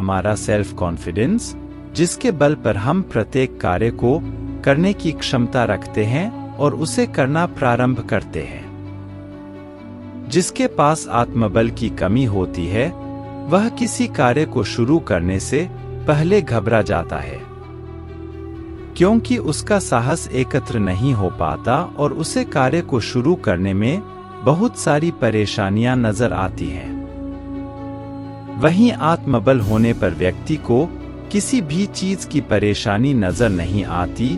हमारा self confidence, जिसके बल पर हम प्रत्येक कार्य को करने की क्षमता रखते हैं और उसे करना प्रारंभ करते हैं। जिसके पास आत्मबल की कमी होती है, वह किसी कार्य को शुरू करने से पहले घबरा जाता है, क्योंकि उसका साहस एकत्र नहीं हो पाता और उसे कार्य को शुरू करने में बहुत सारी परेशानियां नजर आती हैं। वहीं आत्मबल होने पर व्यक्ति को किसी भी चीज की परेशानी नजर नहीं आती,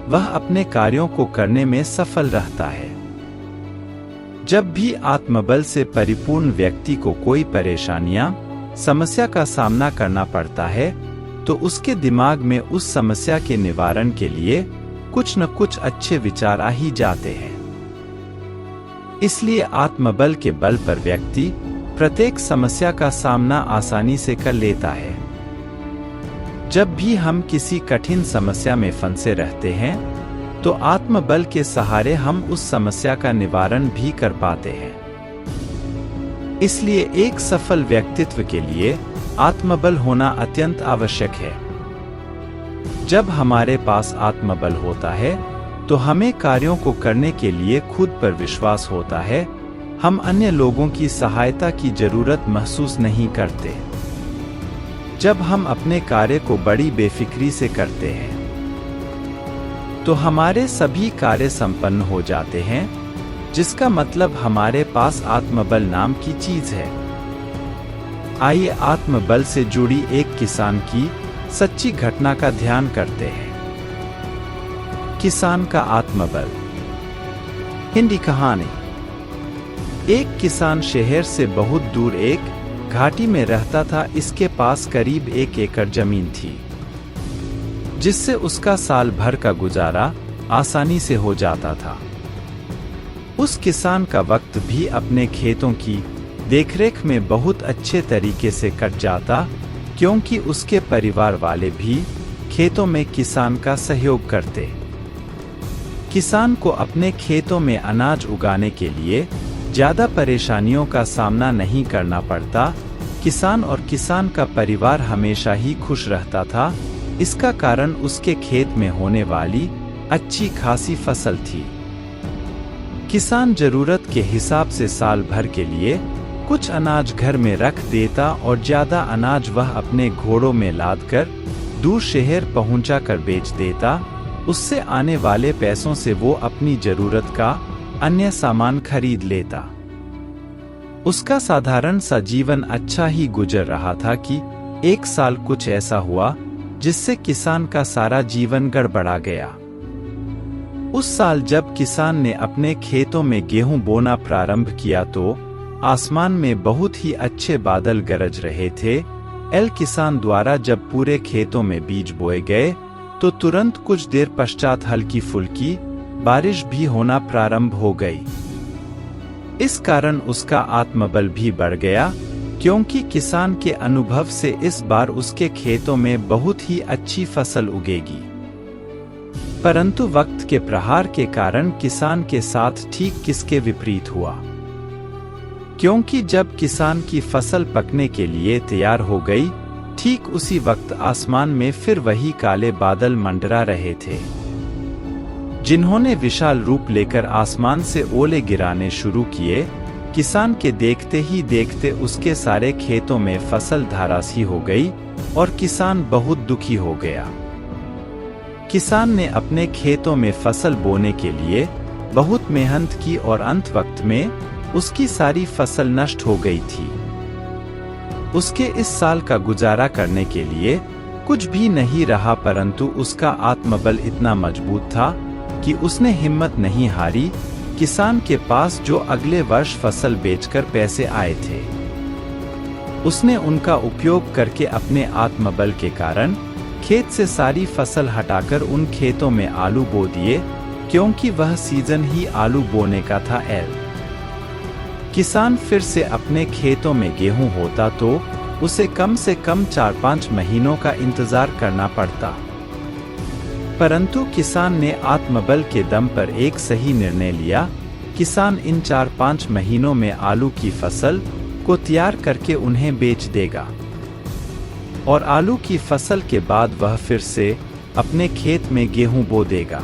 वह अपने कार्यों को करने में सफल रहता है। जब भी आत्मबल से परिपूर्ण व्यक्ति को कोई परेशानियां, समस्या का सामना करना पड़ता है, तो उसके दिमाग में उस समस्या के निवारण के लिए कुछ न कुछ अच्छे विचार आ ही जाते हैं। इसलिए आत्मबल के बल पर व्यक्ति प्रत्येक समस्या का सामना आसानी से कर लेता है। जब भी हम किसी कठिन समस्या में फंसे रहते हैं, तो आत्मबल के सहारे हम उस समस्या का निवारण भी कर पाते हैं। इसलिए एक सफल व्यक्तित्व के लिए आत्मबल होना अत्यंत आवश्यक है। जब हमारे पास आत्मबल होता है, तो हमें कार्यों को करने के लिए खुद पर विश्वास होता है। हम अन्य लोगों की सहायता की जरूरत महसूस नहीं करते। जब हम अपने कार्य को बड़ी बेफिक्री से करते हैं, तो हमारे सभी कार्य संपन्न हो जाते हैं, जिसका मतलब हमारे पास आत्मबल नाम की चीज है। आइए आत्मबल से जुड़ी एक किसान की सच्ची घटना का ध्यान करते हैं। किसान का आत्मबल। हिंदी कहानी। एक किसान शहर से बहुत दूर एक घाटी में रहता था। इसके पास करीब 1 एकड़ जमीन थी, जिससे उसका साल भर का गुजारा आसानी से हो जाता था। उस किसान का वक्त भी अपने खेतों की देखरेख में बहुत अच्छे तरीके से कट जाता, क्योंकि उसके परिवार वाले भी खेतों में किसान का सहयोग करते। किसान को अपने खेतों में अनाज उगाने के लिए ज्यादा परेशानियों का सामना नहीं करना पड़ता। किसान और किसान का परिवार हमेशा ही खुश रहता था। इसका कारण उसके खेत में होने वाली अच्छी खासी फसल थी। किसान जरूरत के हिसाब से साल भर के लिए कुछ अनाज घर में रख देता और ज्यादा अनाज वह अपने घोड़ों में लादकर दूर शहर पहुंचाकर बेच देता। उससे आने वाले पैसों से वो अपनी जरूरत का अन्य सामान खरीद लेता। उसका साधारण सा जीवन अच्छा ही गुजर रहा था कि एक साल कुछ ऐसा हुआ जिससे किसान का सारा जीवन गड़बड़ा गया। उस साल जब किसान ने अपने खेतों में गेहूं बोना प्रारंभ किया, तो आसमान में बहुत ही अच्छे बादल गरज रहे थे। किसान द्वारा जब पूरे खेतों में बीज बोए गए, तो तुरंत कुछ देर पश्चात हल्की फुल्की बारिश भी होना प्रारंभ हो गई। इस कारण उसका आत्मबल भी बढ़ गया, क्योंकि किसान के अनुभव से इस बार उसके खेतों में बहुत ही अच्छी फसल उगेगी। परंतु वक्त के प्रहार के कारण किसान के साथ ठीक किसके विपरीत हुआ, क्योंकि जब किसान की फसल पकने के लिए तैयार हो गई, ठीक उसी वक्त आसमान में फिर वही काले बादल मंडरा रहे थे, जिन्होंने विशाल रूप लेकर आसमान से ओले गिराने शुरू किए। किसान के देखते ही देखते उसके सारे खेतों में फसल धराशायी हो गई और किसान बहुत दुखी हो गया। किसान ने अपने खेतों में फसल बोने के लिए बहुत मेहनत की और अंत वक्त में उसकी सारी फसल नष्ट हो गई थी। उसके इस साल का गुजारा करने के लिए कुछ भी नहीं रहा, परंतु उसका आत्मबल इतना मजबूत था कि उसने हिम्मत नहीं हारी। किसान के पास जो अगले वर्ष फसल बेचकर पैसे आए थे, उसने उनका उपयोग करके अपने आत्मबल के कारण खेत से सारी फसल हटाकर उन खेतों में आलू बो दिए, क्योंकि वह सीजन ही आलू बोने का था। किसान फिर से अपने खेतों में गेहूं होता तो उसे कम से कम 4-5 महीनों का इंतजार करना पड़ता, परंतु किसान ने आत्मबल के दम पर एक सही निर्णय लिया। किसान इन 4-5 महीनों में आलू की फसल को तैयार करके उन्हें बेच देगा। और आलू की फसल के बाद वह फिर से अपने खेत में गेहूं बो देगा।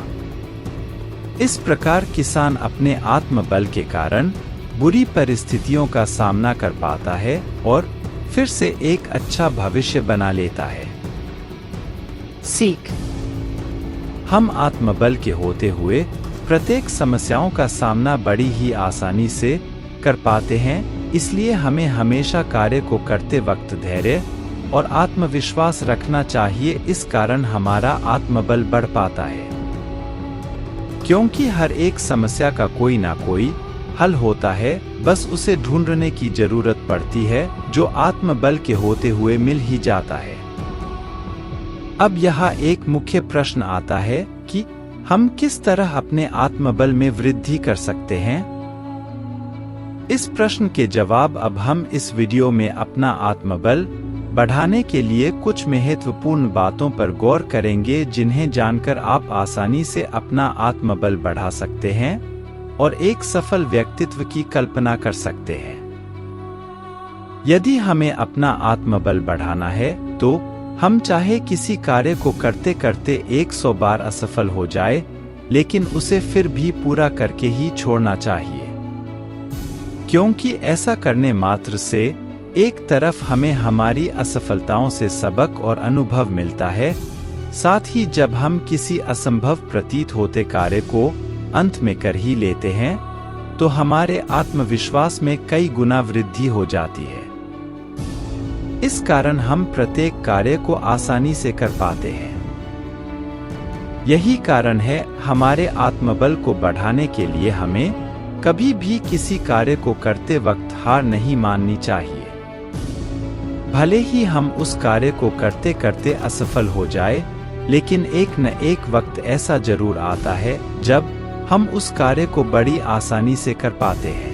इस प्रकार किसान अपने आत्मबल के कारण बुरी परिस्थितियों का सामना कर पाता है और फिर से एक अच्छा भविष्य बना लेता है। सीख। हम आत्मबल के होते हुए प्रत्येक समस्याओं का सामना बड़ी ही आसानी से कर पाते हैं, इसलिए हमें हमेशा कार्य को करते वक्त धैर्य और आत्मविश्वास रखना चाहिए। इस कारण हमारा आत्मबल बढ़ पाता है, क्योंकि हर एक समस्या का कोई ना कोई हल होता है, बस उसे ढूंढने की जरूरत पड़ती है, जो आत्मबल के होते हुए मिल ही जाता है। अब यहाँ एक मुख्य प्रश्न आता है कि हम किस तरह अपने आत्मबल में वृद्धि कर सकते हैं। इस प्रश्न के जवाब अब हम इस वीडियो में अपना आत्मबल बढ़ाने के लिए कुछ महत्वपूर्ण बातों पर गौर करेंगे, जिन्हें जानकर आप आसानी से अपना आत्मबल बढ़ा सकते हैं और एक सफल व्यक्तित्व की कल्पना कर सकते हैं। यदि हमें अपना आत्मबल बढ़ाना है तो हम चाहे किसी कार्य को करते करते 100 बार असफल हो जाए, लेकिन उसे फिर भी पूरा करके ही छोड़ना चाहिए, क्योंकि ऐसा करने मात्र से एक तरफ हमें हमारी असफलताओं से सबक और अनुभव मिलता है, साथ ही जब हम किसी असंभव प्रतीत होते कार्य को अंत में कर ही लेते हैं तो हमारे आत्मविश्वास में कई गुना वृद्धि हो जाती है। इस कारण हम प्रत्येक कार्य को आसानी से कर पाते हैं। यही कारण है हमारे आत्मबल को बढ़ाने के लिए हमें कभी भी किसी कार्य को करते वक्त हार नहीं माननी चाहिए। भले ही हम उस कार्य को करते करते असफल हो जाए, लेकिन एक न एक वक्त ऐसा जरूर आता है जब हम उस कार्य को बड़ी आसानी से कर पाते हैं।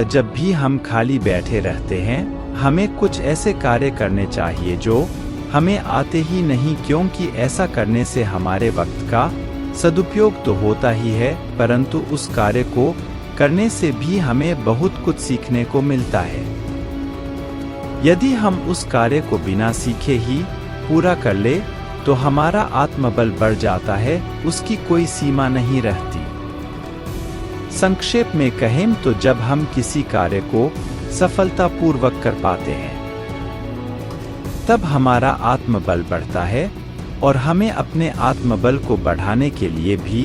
जब भी हम खाली बैठे रहते हैं, हमें कुछ ऐसे कार्य करने चाहिए जो हमें आते ही नहीं, क्योंकि ऐसा करने से हमारे वक्त का सदुपयोग तो होता ही है, परंतु उस कार्य को करने से भी हमें बहुत कुछ सीखने को मिलता है। यदि हम उस कार्य को बिना सीखे ही पूरा कर ले तो हमारा आत्मबल बढ़ जाता है, उसकी कोई सीमा नहीं रहती। संक्षेप में कहें तो जब हम किसी कार्य को सफलतापूर्वक कर पाते हैं तब हमारा आत्मबल बढ़ता है, और हमें अपने आत्मबल को बढ़ाने के लिए भी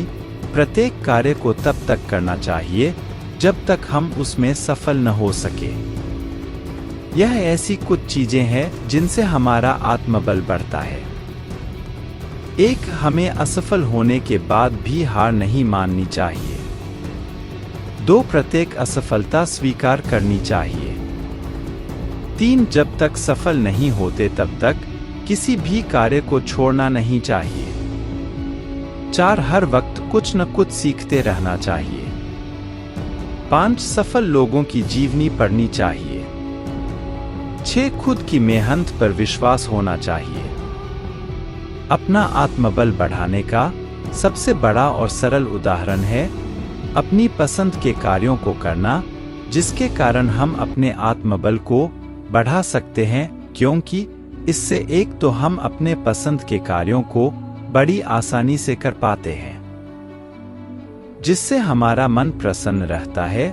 प्रत्येक कार्य को तब तक करना चाहिए जब तक हम उसमें सफल न हो सके। यह ऐसी कुछ चीजें हैं जिनसे हमारा आत्मबल बढ़ता है। हमें असफल होने के बाद भी हार नहीं माननी चाहिए। 2 प्रत्येक असफलता स्वीकार करनी चाहिए। 3 जब तक सफल नहीं होते तब तक किसी भी कार्य को छोड़ना नहीं चाहिए। 4 हर वक्त कुछ न कुछ सीखते रहना चाहिए। 5 सफल लोगों की जीवनी पढ़नी चाहिए। 6 खुद की मेहनत पर विश्वास होना चाहिए। अपना आत्मबल बढ़ाने का सबसे बड़ा और सरल उदाहरण है अपनी पसंद के कार्यों को करना, जिसके कारण हम अपने आत्मबल को बढ़ा सकते हैं, क्योंकि इससे एक तो हम अपने पसंद के कार्यों को बड़ी आसानी से कर पाते हैं, जिससे हमारा मन प्रसन्न रहता है,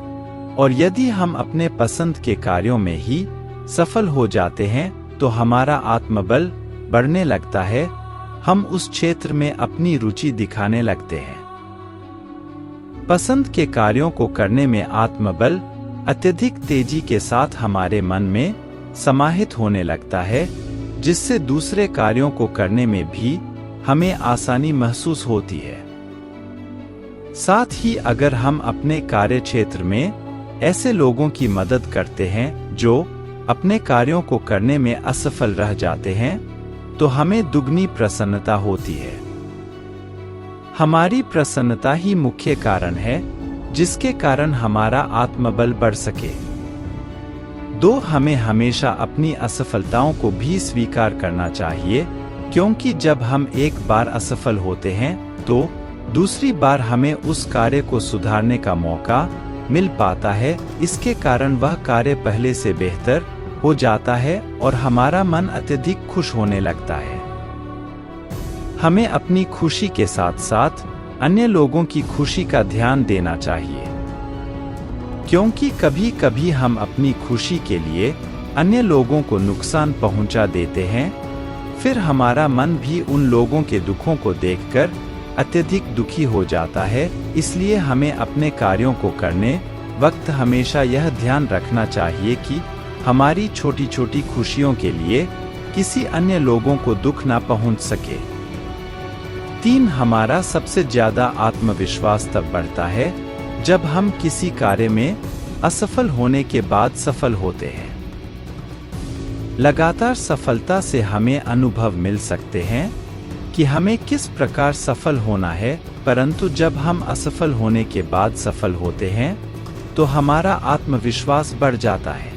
और यदि हम अपने पसंद के कार्यों में ही सफल हो जाते हैं तो हमारा आत्मबल बढ़ने लगता है, हम उस क्षेत्र में अपनी रुचि दिखाने लगते हैं। पसंद के कार्यों को करने में आत्मबल अत्यधिक तेजी के साथ हमारे मन में समाहित होने लगता है, जिससे दूसरे कार्यों को करने में भी हमें आसानी महसूस होती है। साथ ही अगर हम अपने कार्य क्षेत्र में ऐसे लोगों की मदद करते हैं जो अपने कार्यों को करने में असफल रह जाते हैं, तो हमें दुगनी प्रसन्नता होती है। हमारी प्रसन्नता ही मुख्य कारण है जिसके कारण हमारा आत्मबल बढ़ सके। 2 हमें हमेशा अपनी असफलताओं को भी स्वीकार करना चाहिए, क्योंकि जब हम एक बार असफल होते हैं तो दूसरी बार हमें उस कार्य को सुधारने का मौका मिल पाता है। इसके कारण वह कार्य पहले से बेहतर हो जाता है और हमारा मन अत्यधिक खुश होने लगता है। हमें अपनी खुशी के साथ साथ अन्य लोगों की खुशी का ध्यान देना चाहिए, क्योंकि कभी कभी हम अपनी खुशी के लिए अन्य लोगों को नुकसान पहुंचा देते हैं, फिर हमारा मन भी उन लोगों के दुखों को देखकर अत्यधिक दुखी हो जाता है। इसलिए हमें अपने कार्यों को करने वक्त हमेशा यह ध्यान रखना चाहिए कि हमारी छोटी छोटी खुशियों के लिए किसी अन्य लोगों को दुख ना पहुंच सके। 3. हमारा सबसे ज्यादा आत्मविश्वास तब बढ़ता है जब हम किसी कार्य में असफल होने के बाद सफल होते हैं। लगातार सफलता से हमें अनुभव मिल सकते हैं कि हमें किस प्रकार सफल होना है, परंतु जब हम असफल होने के बाद सफल होते हैं तो हमारा आत्मविश्वास बढ़ जाता है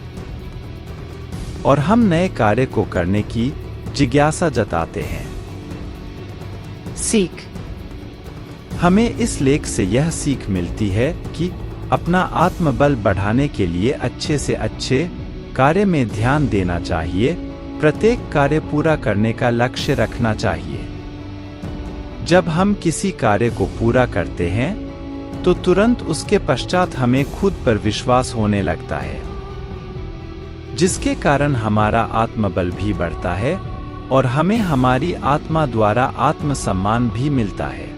और हम नए कार्य को करने की जिज्ञासा जताते हैं। Seek. हमें इस लेख से यह सीख मिलती है कि अपना आत्मबल बढ़ाने के लिए अच्छे से अच्छे कार्य में ध्यान देना चाहिए, प्रत्येक कार्य पूरा करने का लक्ष्य रखना चाहिए। जब हम किसी कार्य को पूरा करते हैं तो तुरंत उसके पश्चात हमें खुद पर विश्वास होने लगता है, जिसके कारण हमारा आत्मबल भी बढ़ता है और हमें हमारी आत्मा द्वारा आत्मसम्मान भी मिलता है,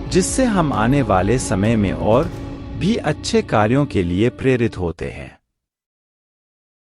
जिससे हम आने वाले समय में और भी अच्छे कार्यों के लिए प्रेरित होते हैं।